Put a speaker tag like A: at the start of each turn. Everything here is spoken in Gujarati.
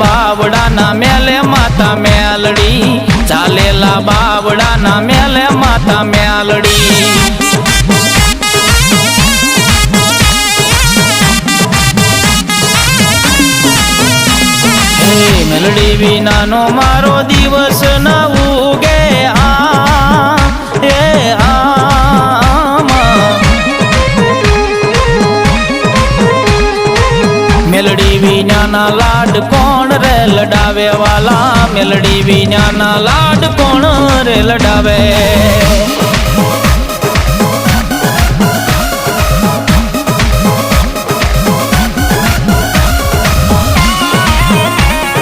A: બાવડાના મેલે માતા મેલડી, ચાલેલા બાવડાના મેલે માતા મેલડી. મેલડી વિનાનો મારો દિવસ ન ઉગે મેલડી વિનાના લાડ કોણ રે લડાવે વાલા, મેલડી વિનાના લાડ કોણ રે લડાવે.